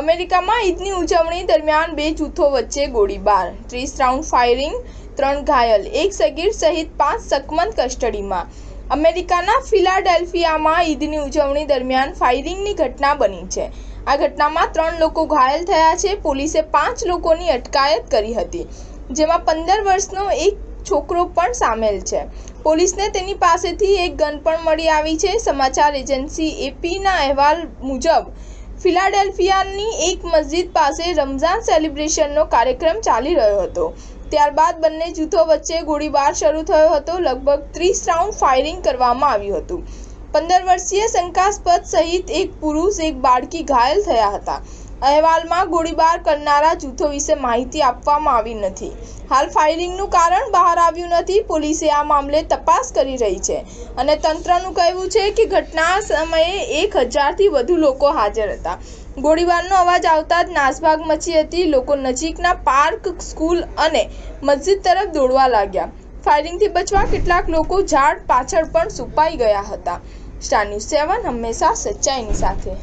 અમેરિકામાં ઈદની ઉજવણી દરમિયાન બે જૂથો વચ્ચે ગોળીબાર, 30 રાઉન્ડ ફાયરિંગ, 3 ઘાયલ, એક સગીર સહિત 5 શકમંદ કસ્ટડીમાં। અમેરિકાના ફિલાડેલ્ફિયામાં ઈદની ઉજવણી દરમિયાન ફાયરિંગની ઘટના બની છે। આ ઘટનામાં 3 લોકો ઘાયલ થયા છે। પોલીસે 5 લોકોની અટકાયત કરી હતી, જેમાં 15 વર્ષનો એક છોકરો પણ સામેલ છે। પોલીસને તેની પાસેથી એક ગન પણ મળી આવી છે। સમાચાર એજન્સી એપીના અહેવાલ મુજબ ફિલાડેલ્ફિયાની એક મસ્જિદ પાસે રમઝાન સેલિબ્રેશનનો કાર્યક્રમ ચાલી રહ્યો હતો। ત્યારબાદ બંને જૂથો વચ્ચે ગોળીબાર શરૂ થયો હતો। લગભગ 30 રાઉન્ડ ફાયરિંગ કરવામાં આવ્યું હતું। 15 વર્ષીય શંકાસ્પદ સહિત એક પુરુષ, એક બાળકી ઘાયલ થયા હતા। અહેવાલમાં ગોળીબાર કરનારા જૂથો વિશે માહિતી આપવામાં આવી નથી। હાલ ફાયરિંગનું કારણ બહાર આવ્યું નથી। પોલીસે આ મામલે તપાસ કરી રહી છે અને તંત્રનું કહેવું છે કે ઘટના સમયે 1000થી વધુ લોકો હાજર હતા। ગોળીબારનો અવાજ આવતા જ નાસભાગ મચી હતી। લોકો નજીકના પાર્ક, સ્કૂલ અને મસ્જિદ તરફ દોડવા લાગ્યા। ફાયરિંગથી બચવા કેટલાક લોકો ઝાડ પાછળ પણ છુપાઈ ગયા હતા। સ્ટાર ન્યૂઝ 7 હંમેશા સચ્ચાઈની સાથે।